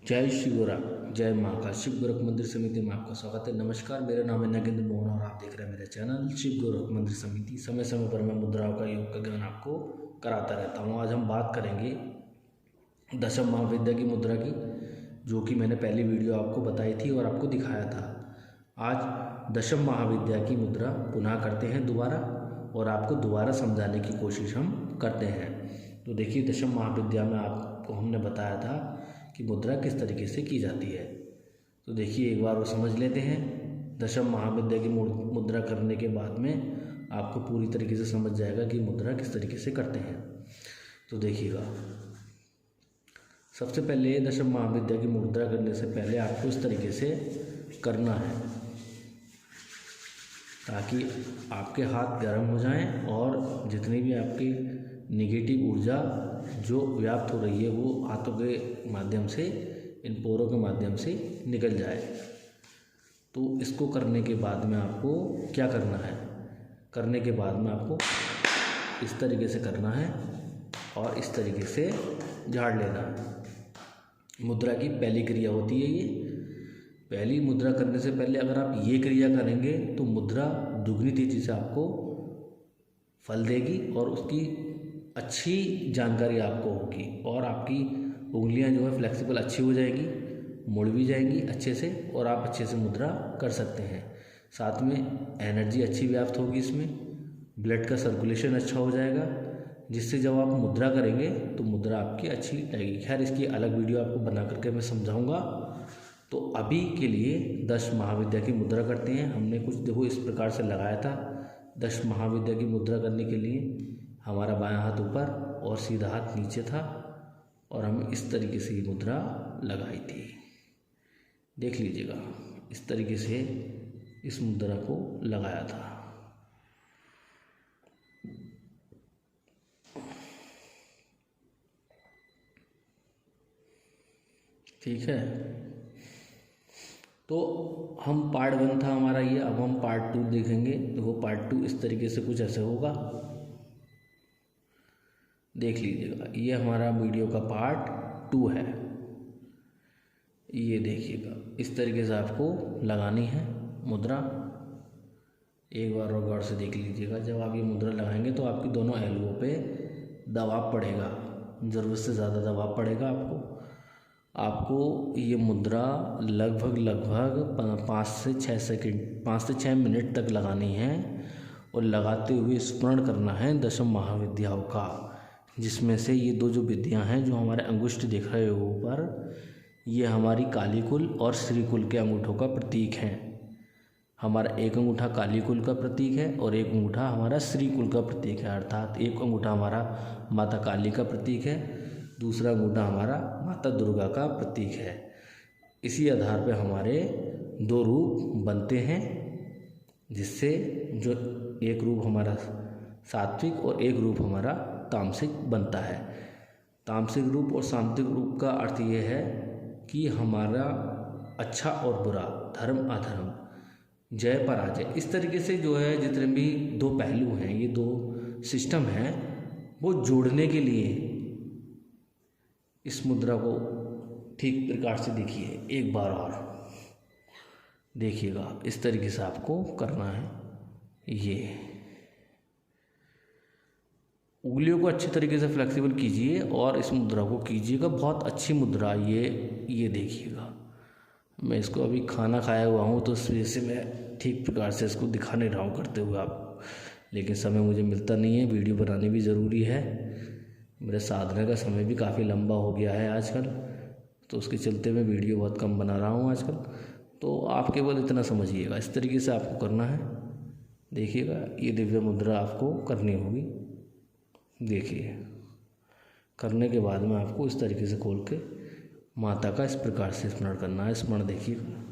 जय श्री गोरा, जय महाकाल। शिव गोरख मंदिर समिति में आपका स्वागत है। नमस्कार, मेरा नाम है नगेंद्र मोहन और आप देख रहे हैं मेरा चैनल शिव गोरख मंदिर समिति। समय समय पर मैं मुद्राओं का योग का ज्ञान आपको कराता रहता हूँ। आज हम बात करेंगे दशम महाविद्या की मुद्रा की, जो कि मैंने पहली वीडियो आपको बताई थी और आपको दिखाया था। आज दशम महाविद्या की मुद्रा पुनः करते हैं दोबारा, और आपको दोबारा समझाने की कोशिश हम करते हैं। तो देखिए, दशम महाविद्या में आपको हमने बताया था कि मुद्रा किस तरीके से की जाती है। तो देखिए, एक बार वो समझ लेते हैं। दशम महाविद्या की मुद्रा करने के बाद में आपको पूरी तरीके से समझ जाएगा कि मुद्रा किस तरीके से करते हैं। तो देखिएगा, सबसे पहले दशम महाविद्या की मुद्रा करने से पहले आपको इस तरीके से करना है ताकि आपके हाथ गर्म हो जाएं और जितनी भी आपकी नेगेटिव ऊर्जा जो व्याप्त हो रही है वो हाथों के माध्यम से, इन पोरों के माध्यम से निकल जाए। तो इसको करने के बाद में आपको क्या करना है? करने के बाद में आपको इस तरीके से करना है और इस तरीके से झाड़ लेना है। मुद्रा की पहली क्रिया होती है ये। पहली मुद्रा करने से पहले अगर आप ये क्रिया करेंगे तो मुद्रा दुगनी तेजी से आपको फल देगी और उसकी अच्छी जानकारी आपको होगी, और आपकी उंगलियां जो है फ्लेक्सिबल अच्छी हो जाएगी, मुड़ भी जाएंगी अच्छे से, और आप अच्छे से मुद्रा कर सकते हैं। साथ में एनर्जी अच्छी व्याप्त होगी, इसमें ब्लड का सर्कुलेशन अच्छा हो जाएगा, जिससे जब आप मुद्रा करेंगे तो मुद्रा आपकी अच्छी लगेगी। खैर, इसकी अलग वीडियो आपको बना करके मैं समझाऊंगा। तो अभी के लिए 10 महाविद्या की मुद्रा करते हैं। हमने कुछ देखो इस प्रकार से लगाया था। 10 महाविद्या की मुद्रा करने के लिए हमारा बायां हाथ ऊपर और सीधा हाथ नीचे था, और हम इस तरीके से ये मुद्रा लगाई थी। देख लीजिएगा, इस तरीके से इस मुद्रा को लगाया था। ठीक है, तो हम पार्ट 1 था हमारा ये। अब हम पार्ट 2 देखेंगे। तो वो पार्ट 2 इस तरीके से कुछ ऐसे होगा। देख लीजिएगा, ये हमारा वीडियो का पार्ट 2 है। ये देखिएगा, इस तरीके से आपको लगानी है मुद्रा। एक बार और गौर से देख लीजिएगा। जब आप ये मुद्रा लगाएंगे तो आपकी दोनों एल्बो पे दबाव पड़ेगा, ज़रूरत से ज़्यादा दबाव पड़ेगा आपको ये मुद्रा लगभग 5 से 6 सेकंड, 5 से 6 मिनट तक लगानी है, और लगाते हुए स्मरण करना है दशम महाविद्याओं का, जिसमें से ये 2 जो विद्याएं हैं जो हमारे अंगुष्ठ दिख रहे हो ऊपर, ये हमारी कालीकुल और श्रीकुल के अंगूठों का प्रतीक है। हमारा एक अंगूठा कालीकुल का प्रतीक है और एक अंगूठा हमारा श्रीकुल का प्रतीक है। अर्थात एक अंगूठा हमारा माता काली का प्रतीक है, दूसरा अंगूठा हमारा माता दुर्गा का प्रतीक है। इसी आधार पर हमारे 2 रूप बनते हैं, जिससे जो एक रूप हमारा सात्विक और एक रूप हमारा तामसिक बनता है। तामसिक रूप और सात्विक रूप का अर्थ ये है कि हमारा अच्छा और बुरा, धर्म अधर्म, जय पराजय, इस तरीके से जो है जितने भी 2 पहलू हैं, ये 2 सिस्टम हैं, वो जोड़ने के लिए इस मुद्रा को ठीक प्रकार से देखिए। एक बार और देखिएगा, इस तरीके से आपको करना है। ये उंगलियों को अच्छी तरीके से फ्लेक्सिबल कीजिए और इस मुद्रा को कीजिएगा। बहुत अच्छी मुद्रा ये देखिएगा। मैं इसको अभी खाना खाया हुआ हूँ, तो इस वजह से मैं ठीक प्रकार से इसको दिखा नहीं रहा हूँ करते हुए आप, लेकिन समय मुझे मिलता नहीं है। वीडियो बनानी भी ज़रूरी है। मेरे साधना का समय भी काफ़ी लंबा हो गया है आजकल, तो उसके चलते मैं वीडियो बहुत कम बना रहा हूँ आजकल। तो आप केवल इतना समझिएगा, इस तरीके से आपको करना है। देखिएगा, ये दिव्य मुद्रा आपको करनी होगी। देखिए, करने के बाद में आपको इस तरीके से खोल के माता का इस प्रकार से स्मरण करना है। स्मरण देखिएगा,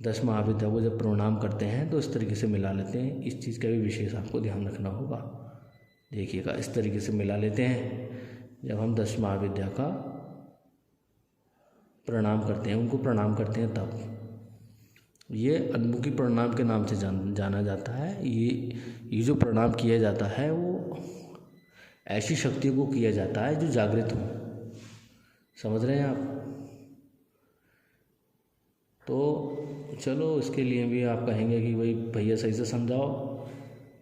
10 महाविद्या को जब प्रणाम करते हैं तो इस तरीके से मिला लेते हैं। इस चीज़ का भी विशेष आपको ध्यान रखना होगा। देखिएगा, इस तरीके से मिला लेते हैं। जब हम 10 महाविद्या का प्रणाम करते हैं, उनको प्रणाम करते हैं, तब ये अनमुखी प्रणाम के नाम से जाना जाता है। ये जो प्रणाम किया जाता है वो ऐसी शक्तियों को किया जाता है जो जागृत हो। समझ रहे हैं आप? तो चलो इसके लिए भी आप कहेंगे कि भाई भैया सही से समझाओ,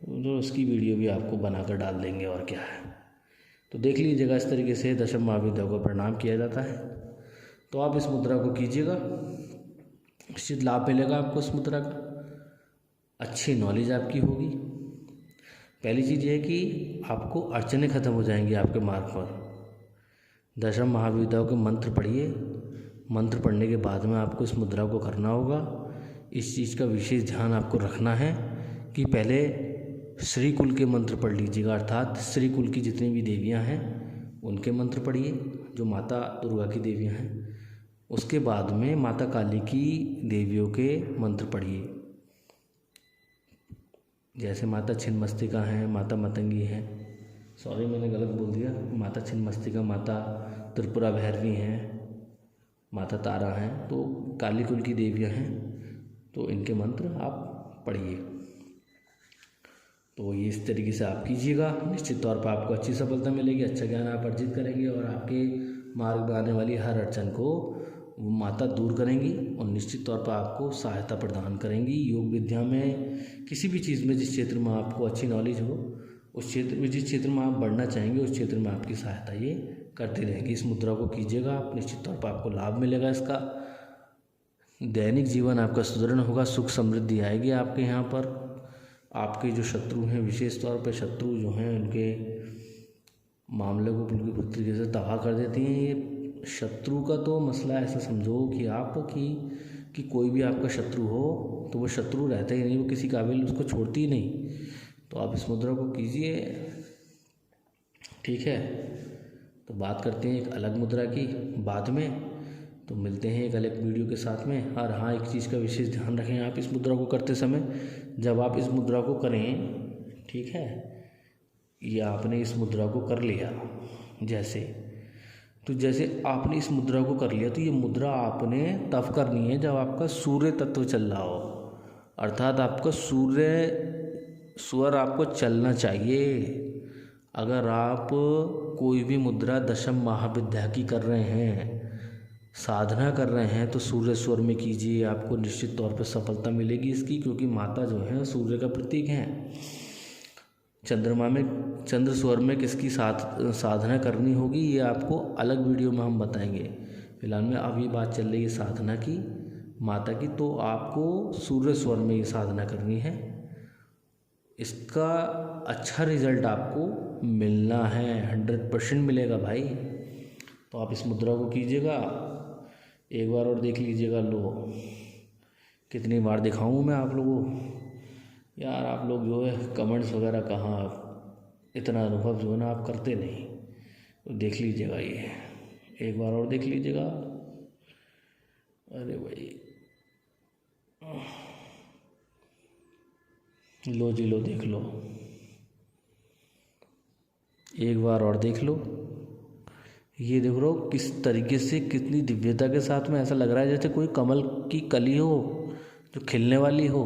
तो उसकी वीडियो भी आपको बनाकर डाल देंगे, और क्या है। तो देख लीजिएगा, इस तरीके से दशम महाविद्या को प्रणाम किया जाता है। तो आप इस मुद्रा को कीजिएगा, निश्चित लाभ मिलेगा आपको इस मुद्रा का, अच्छी नॉलेज आपकी होगी। पहली चीज़ ये है कि आपको अड़चनें ख़त्म हो जाएंगी आपके मार्ग पर। दशम महाविद्याओं के मंत्र पढ़िए, मंत्र पढ़ने के बाद में आपको इस मुद्रा को करना होगा। इस चीज़ का विशेष ध्यान आपको रखना है कि पहले श्री कुल के मंत्र पढ़ लीजिएगा, अर्थात श्री कुल की जितनी भी देवियां हैं उनके मंत्र पढ़िए, जो माता दुर्गा की देवियां हैं। उसके बाद में माता काली की देवियों के मंत्र पढ़िए, जैसे माता छिन्नमस्तिका हैं, माता मतंगी हैं, सॉरी मैंने गलत बोल दिया, माता छिन्नमस्तिका, माता त्रिपुरा भैरवी हैं, माता तारा हैं, तो काली कुल की देवियां हैं, तो इनके मंत्र आप पढ़िए। तो ये इस तरीके से आप कीजिएगा, निश्चित तौर पर आपको अच्छी सफलता मिलेगी, अच्छा ज्ञान आप अर्जित करेंगे, और आपके मार्ग में आने वाली हर अड़चन को वो माता दूर करेंगी और निश्चित तौर पर आपको सहायता प्रदान करेंगी। योग विद्या में किसी भी चीज़ में जिस क्षेत्र में आपको अच्छी नॉलेज हो, उस क्षेत्र में, जिस क्षेत्र में आप बढ़ना चाहेंगे उस क्षेत्र में आपकी सहायता ये करती रहेगी। इस मुद्रा को कीजिएगा आप, निश्चित तौर पर आपको लाभ मिलेगा इसका। दैनिक जीवन आपका सुदृढ़ होगा, सुख समृद्धि आएगी आपके यहाँ पर। आपके जो शत्रु हैं, विशेष तौर पर शत्रु जो हैं, उनके मामले को पूरी तरीके से तबाह कर देती हैं। ये शत्रु का तो मसला ऐसा समझो कि आप कि कोई भी आपका शत्रु हो तो वो शत्रु रहता ही नहीं, वो किसी काबिल उसको छोड़ती ही नहीं। तो आप इस मुद्रा को कीजिए, ठीक है। तो बात करते हैं एक अलग मुद्रा की बाद में, तो मिलते हैं एक अलग वीडियो के साथ में। और हाँ, एक चीज़ का विशेष ध्यान रखें आप इस मुद्रा को करते समय, जब आप इस मुद्रा को करें, ठीक है, ये आपने इस मुद्रा को कर लिया जैसे आपने इस मुद्रा को कर लिया, तो ये मुद्रा आपने तब करनी है जब आपका सूर्य तत्व चल रहा हो, अर्थात आपका सूर्य आपको चलना चाहिए। अगर आप कोई भी मुद्रा दशम महाविद्या की कर रहे हैं, साधना कर रहे हैं, तो सूर्य स्वर में कीजिए, आपको निश्चित तौर पर सफलता मिलेगी इसकी, क्योंकि माता जो है सूर्य का प्रतीक हैं। चंद्रमा में, चंद्र स्वर में किसकी साधना करनी होगी, ये आपको अलग वीडियो में हम बताएंगे। फिलहाल में अब ये बात चल रही है साधना की, माता की, तो आपको सूर्य स्वर में ये साधना करनी है। इसका अच्छा रिजल्ट आपको मिलना है, 100% मिलेगा भाई। तो आप इस मुद्रा को कीजिएगा, एक बार और देख लीजिएगा। लो, कितनी बार दिखाऊं मैं आप लोगों यार, आप लोग जो है कमेंट्स वगैरह कहाँ, इतना अनुभव जो है ना आप करते नहीं। तो देख लीजिएगा, ये एक बार और देख लीजिएगा। अरे भाई, लो जी, लो, देख लो, एक बार और देख लो। ये देख लो किस तरीके से, कितनी दिव्यता के साथ में ऐसा लग रहा है जैसे कोई कमल की कली हो जो खिलने वाली हो।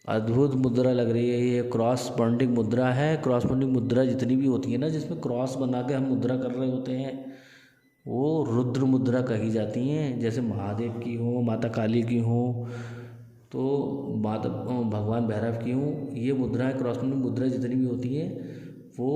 अद्भुत मुद्रा लग रही है। ये क्रॉस बॉन्डिंग मुद्रा है। क्रॉस बॉन्डिंग मुद्रा जितनी भी होती है ना, जिसमें क्रॉस बना के हम मुद्रा कर रहे होते हैं, वो रुद्र मुद्रा कही जाती हैं। जैसे महादेव की हो, माता काली की हो, तो माता भगवान भैरव की हो, ये मुद्राएं, क्रॉस बॉन्डिंग मुद्रा जितनी भी होती हैं वो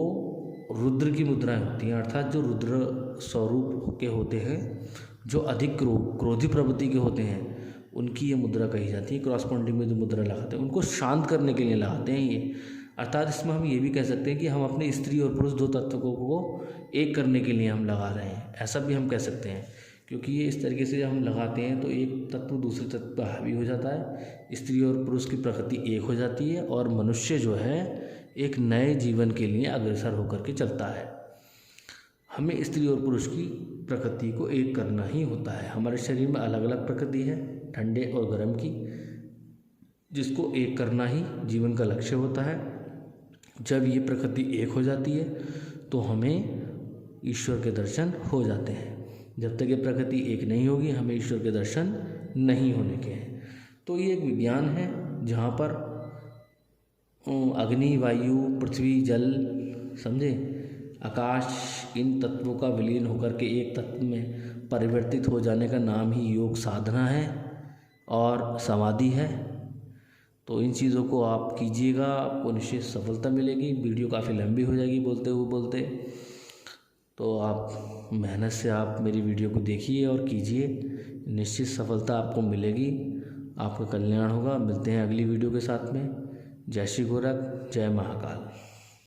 रुद्र की मुद्राएं होती हैं, अर्थात जो रुद्र स्वरूप के होते हैं, जो अधिक क्रोधी प्रवृत्ति के होते हैं, उनकी ये मुद्रा कही जाती है। क्रॉस बॉन्डिंग में जो मुद्रा लगाते हैं उनको शांत करने के लिए लगाते हैं ये, अर्थात इसमें हम ये भी कह सकते हैं कि हम अपने स्त्री और पुरुष दो तत्वों को एक करने के लिए हम लगा रहे हैं, ऐसा भी हम कह सकते हैं। क्योंकि ये इस तरीके से जब हम लगाते हैं तो एक तत्व दूसरे तत्व पर हावी हो जाता है, स्त्री और पुरुष की प्रकृति एक हो जाती है, और मनुष्य जो है एक नए जीवन के लिए अग्रसर होकर के चलता है। हमें स्त्री और पुरुष की प्रकृति को एक करना ही होता है। हमारे शरीर में अलग अलग प्रकृति है, ठंडे और गर्म की, जिसको एक करना ही जीवन का लक्ष्य होता है। जब ये प्रकृति एक हो जाती है तो हमें ईश्वर के दर्शन हो जाते हैं। जब तक ये प्रकृति एक नहीं होगी, हमें ईश्वर के दर्शन नहीं होने के हैं। तो ये एक विज्ञान है जहाँ पर अग्नि, वायु, पृथ्वी, जल, समझे, आकाश इन तत्वों का विलीन होकर के एक तत्व में परिवर्तित हो जाने का नाम ही योग साधना है और समाधि है। तो इन चीज़ों को आप कीजिएगा, आपको निश्चित सफलता मिलेगी। वीडियो काफ़ी लंबी हो जाएगी बोलते, तो आप मेहनत से आप मेरी वीडियो को देखिए और कीजिए, निश्चित सफलता आपको मिलेगी, आपका कल्याण होगा। मिलते हैं अगली वीडियो के साथ में। जय श्री गोरख, जय महाकाल।